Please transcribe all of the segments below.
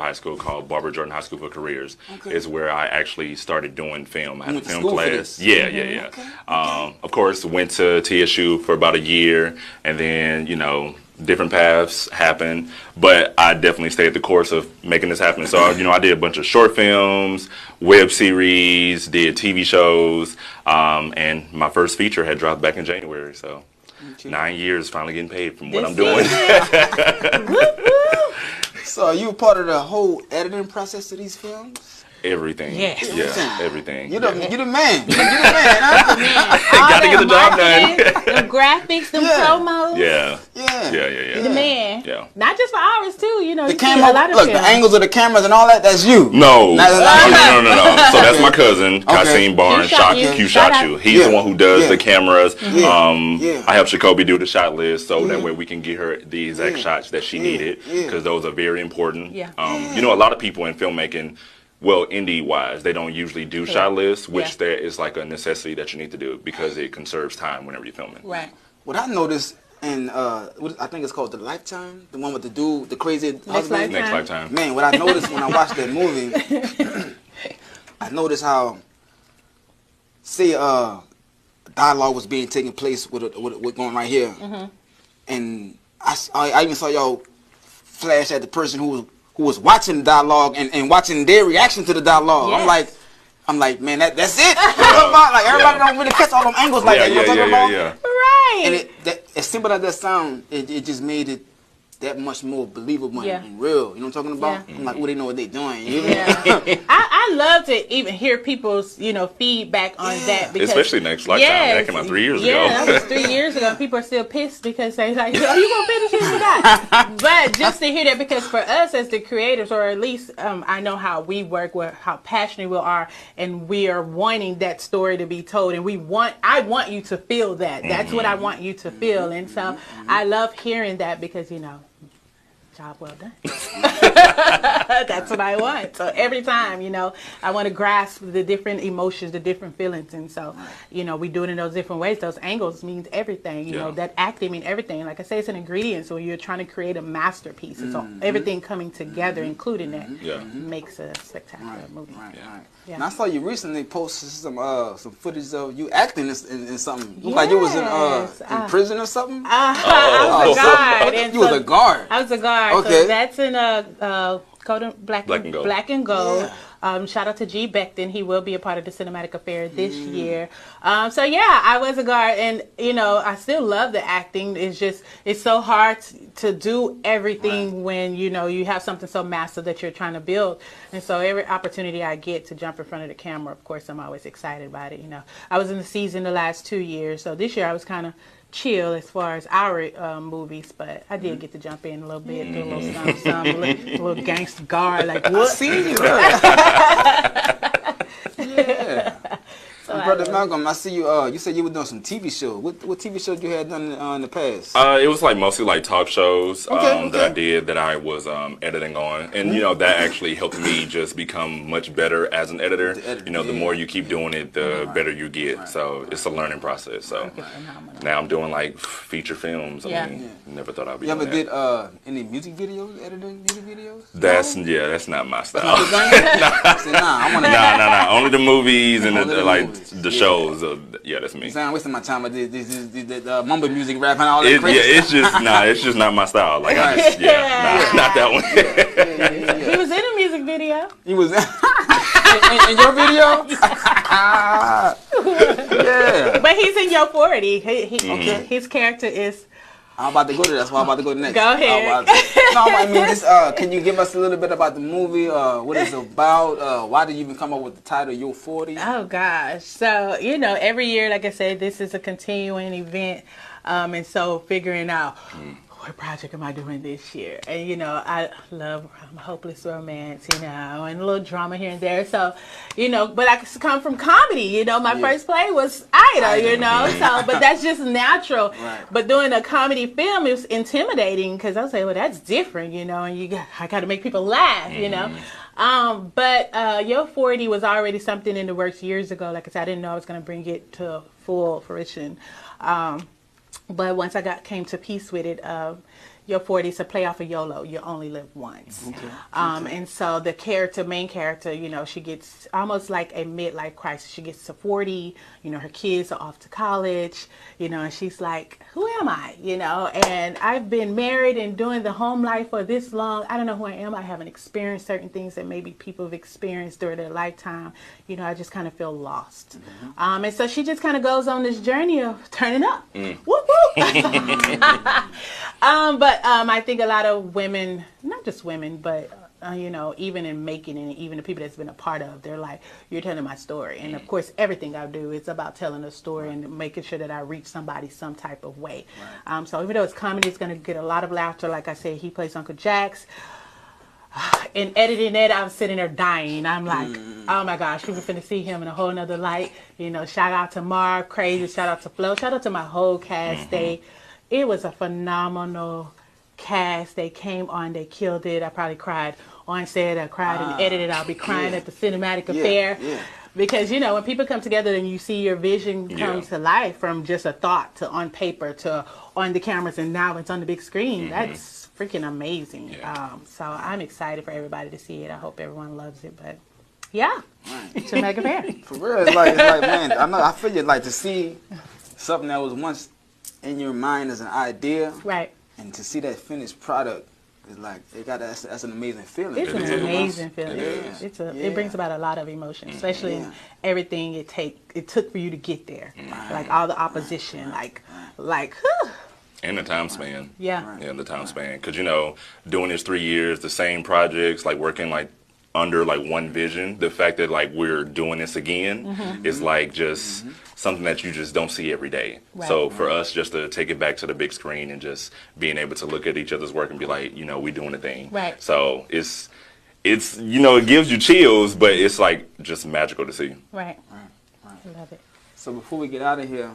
high school called Barbara Jordan High School for Careers. Okay. Is where I actually started doing film. I had a went to film school for class. this? Yeah. Of course, went to TSU for about a year, and then different paths happened, but I definitely stayed the course of making this happen. So, I did a bunch of short films, web series, did TV shows, and my first feature had dropped back in January. So, 9 years finally getting paid from what I'm doing. So, are you a part of the whole editing process of these films? Everything. Yes. Yeah, everything. You're the man. You're the man. Gotta get the job done. The graphics, the promos. Yeah. The man. Yeah. Not just for ours too. The you see camera, a lot of look, films. the angles of the cameras and all that. That's you. No. No. So that's my cousin, Kasim Barnes. Q Shot you. He's the one who does the cameras. Yeah. I help Shacolby do the shot list, so that way we can get her the exact shots that she needed, because those are very important. Yeah. A lot of people in filmmaking, well, indie-wise, they don't usually do shot lists, which there is like a necessity that you need to do because it conserves time whenever you're filming. Right. What I noticed in, I think it's called The Lifetime, the one with the dude, the crazy husband. Next Lifetime. Man, what I noticed when I watched that movie, I noticed how, say, dialogue was being taken place with going right here, and I even saw y'all flash at the person who was watching the dialogue and watching their reaction to the dialogue. Yes. I'm like, man, that's it. Like everybody don't really catch all them angles like that. You know what I'm talking about? Right. And as simple as that sound, it just made it that much more believable and real. You know what I'm talking about? Yeah. I'm like, oh, they know what they're doing. I love to even hear people's feedback on that, because especially Next Lifetime. That came out 3 years ago. Yeah, that was 3 years ago. People are still pissed because they're like, "Oh, you gonna finish it or not?" But just to hear that, because for us as the creators, or at least I know how we work, how passionate we are, and we are wanting that story to be told, and I want you to feel that. That's what I want you to feel, and so I love hearing that, because job well done. That's what I want. So every time, I want to grasp the different emotions, the different feelings. And so, we do it in those different ways. Those angles means everything. You know, that acting means everything. Like I say, it's an ingredient. So you're trying to create a masterpiece. And so everything coming together, including that, makes a spectacular movie. Right. Yeah. And I saw you recently posted some footage of you acting in something. Looked like you was in prison or something. I was a guard. And you was a guard. I was a guard. Okay. So that's in Black and Gold. Yeah. Shout out to G. Beckton. He will be a part of the Cinematic Affair this year. So yeah, I was a guard, and I still love the acting. It's so hard to do everything when you have something so massive that you're trying to build. And so every opportunity I get to jump in front of the camera, of course, I'm always excited about it. I was in the season the last 2 years, so this year I was kind of chill as far as our movies, but I did get to jump in a little bit, do a little something, a little gangster guard, like what? I see you. Yeah. So Brother Malcolm, I see you. You said you were doing some TV shows. What TV shows you had done in the past? It was mostly talk shows that I did, that I was editing on, and that actually helped me just become much better as an editor. The more you keep doing it, the better you get. So it's a learning process. So now I'm doing feature films. I mean, never thought I'd be. You ever doing that. did any music videos? Editing music videos? That's not my style. Nah. Only the movies and the shows. That's me. I'm wasting my time with the mumble music, rap, and all that crazy it's just not my style. Not that one. He was in a music video. He was in your video? Yeah. But he's in your 40. His character is... I'm about to go to that. That's why I'm about to go next. Go ahead. Can you give us a little bit about the movie? What it's about? Why did you even come up with the title, You're 40? Oh, gosh. So, every year, like I said, this is a continuing event. And so figuring out what project am I doing this year? And, I'm a hopeless romance, and a little drama here and there. So, but I come from comedy, my first play was Ida, so, but that's just natural. Right. But doing a comedy film is intimidating, because I was like, well, that's different, and I got to make people laugh, But Yo 40 was already something in the works years ago. Like I said, I didn't know I was going to bring it to full fruition. But once I came to peace with it, your 40s to play off of YOLO. You only live once. And so the main character, you know, she gets almost like a midlife crisis. She gets to 40, you know, her kids are off to college, you know, and she's like, who am I? You know, and I've been married and doing the home life for this long. I don't know who I am. I haven't experienced certain things that maybe people have experienced during their lifetime. You know, I just kind of feel lost. And so she just kind of goes on this journey of turning up. Whoop, whoop. I think a lot of women, not just women, but you know, even in making it, even the people that's been a part of, they're like, you're telling my story. And of course, everything I do is about telling a story and making sure that I reach somebody some type of way. So even though it's comedy, it's going to get a lot of laughter. Like I said, he plays Uncle Jax. In editing it, I'm sitting there dying. I'm like, oh my gosh, we were finna see him in a whole nother light. You know, shout out to Marv, crazy, shout out to Flo, shout out to my whole cast. It was a phenomenal cast. They came on, they killed it. I probably cried on set, I cried and edited. I'll be crying at the cinematic affair. Because, you know, when people come together and you see your vision come to life from just a thought to on paper to on the cameras and now it's on the big screen, that's freaking amazing. So I'm excited for everybody to see it. I hope everyone loves it. But yeah, it's a mega fair. For real, it's like man, I feel you, like to see something that was once in your mind as an idea, Right. and to see that finished product is like that's an amazing feeling. It's an amazing feeling. Yeah. It brings about a lot of emotion, especially in everything it took for you to get there. Like all the opposition, like And the time span. yeah. Yeah, the time span. Because, you know, doing this 3 years, the same projects, like working like under like one vision, the fact that like we're doing this again is like just something that you just don't see every day. So for us just to take it back to the big screen and just being able to look at each other's work and be like, you know, we doing a thing. Right. So it's you know, it gives you chills, but it's like just magical to see. Right. I love it. So before we get out of here,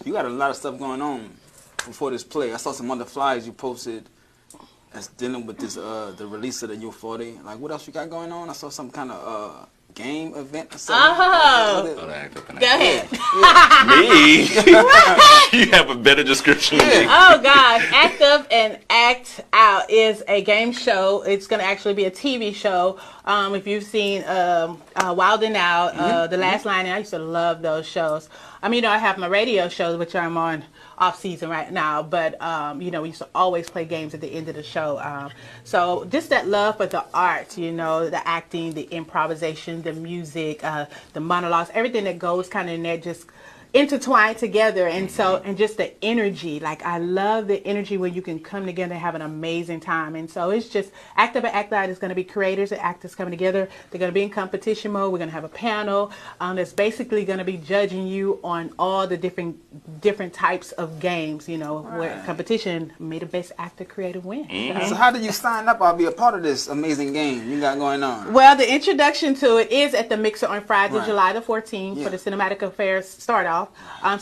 you got a lot of stuff going on before this play. I saw some other flyers you posted that's dealing with this the release of the U40. Like, what else you got going on? I saw some kind of game event or something. Oh, go ahead. Me? You have a better description than me. Oh gosh, Act Up and Act Out is a game show. It's going to actually be a TV show. If you've seen Wild and Out, The Last Line, I used to love those shows. I mean, you know, I have my radio shows, which I'm on off season right now, but you know, we used to always play games at the end of the show. So just that love for the art, you know, the acting, the improvisation, the music, the monologues, everything that goes kind of in there, just intertwined together. And so, and just the energy, like I love the energy when you can come together and have an amazing time. And so it's just Act Up and Act Out is going to be creators and actors coming together. They're going to be in competition mode. We're going to have a panel that's basically going to be judging you on all the different types of games, you know, where competition may the best actor creator win. So how did you sign up or be a part of this amazing game you got going on? Well, the introduction to it is at the Mixer on Friday, July the 14th for the Cinematic Affairs start off.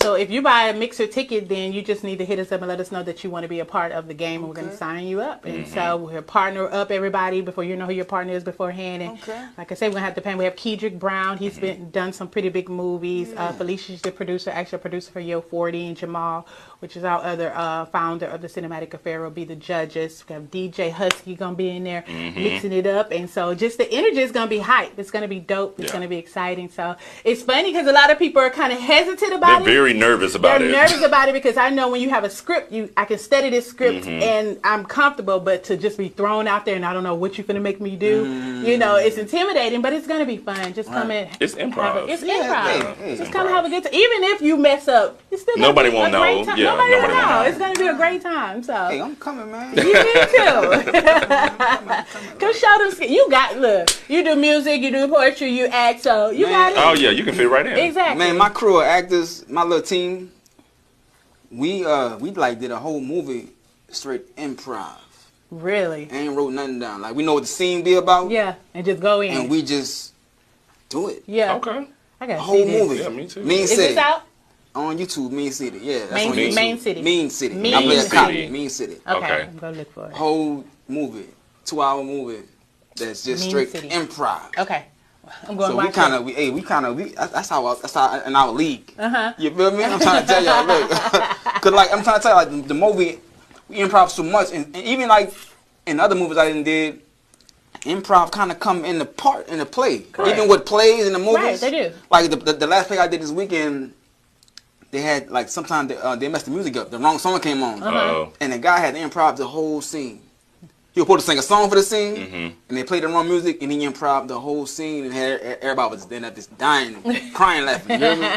So if you buy a Mixer ticket, then you just need to hit us up and let us know that you want to be a part of the game, and we're going to sign you up. And so we'll partner up everybody before you know who your partner is beforehand. And like I said, we're going to have to pay. We have Kedrick Brown. He's done some pretty big movies. Felicia's the producer, actually a producer for Yo 40, and Jamal, which is our other founder of the Cinematic Affair, will be the judges. We have DJ Husky going to be in there mixing it up. And so just the energy is going to be hype. It's going to be dope. It's going to be exciting. So it's funny because a lot of people are kind of hesitant about it. They're very nervous about it. They're nervous about it because I know when you have a script, I can study this script and I'm comfortable, but to just be thrown out there and I don't know what you're going to make me do, you know, it's intimidating, but it's going to be fun. Just come in. It's improv. It's improv. Just come have a good time. Even if you mess up, it's still Nobody gonna won't be a great know. time. Yeah, nobody will nobody will know. know. It's going to be a great time. So Hey, I'm coming, man. you need to. Come show them. You got, look, you do music, you do poetry, you act, so you got it. Oh, yeah, you can fit right in. Exactly. Man, my crew of actors, my little team, we like did a whole movie straight improv. Really? Ain't wrote nothing down. Like we know what the scene be about. Yeah, and just go in. And we just do it. Yeah. Okay. I got A whole movie. Yeah, me too. Mean Is City. this out? On YouTube, Mean City. Yeah, that's Main- on YouTube. Main City. Mean City. Mean I play a cop. City. Mean City. Okay. Okay. I'm going to look for it. Whole movie, 2-hour movie. That's just Mean straight City. improv. Okay. I'm going So to we watch kind it. of that's how in our league. You feel me? I'm trying to tell y'all, look, cause like I'm trying to tell you, like the more we we improv so much, and even like in other movies I did, improv kind of come in the play. Right. Even with plays in the movies, Right, they do. Like the last play I did this weekend, they had like sometimes they messed the music up. The wrong song came on, Uh-oh. and the guy had to improv the whole scene. He was supposed to sing a song for the scene, and they played the wrong music, and he improv the whole scene, and had everybody was then just dying, crying, laughing. You hear me?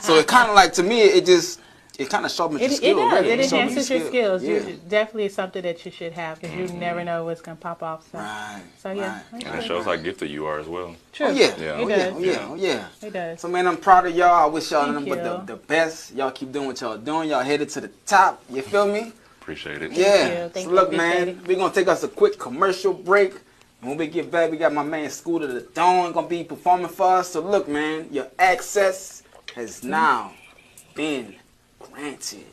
So it kind of like, to me, it kind of sharpens your It skill. does. Really. It sharpens enhances your skills. Yeah. You definitely is something that you should have because you never know what's gonna pop off. So, Right. so yeah, right. And it shows how gifted you are as well. true. Oh yeah. Yeah. Oh It yeah. does. Oh yeah. Oh yeah. It does. So man, I'm proud of y'all. I wish y'all Thank nothing but you. the best. Y'all keep doing what y'all doing. Y'all headed to the top. You feel me? Appreciate it. Yeah. you. Thank So you. look, Appreciate man, it. we're gonna take us a quick commercial break. And when we get back, we got my man Scooter the Dawn gonna be performing for us. So look, man, your access has now been granted.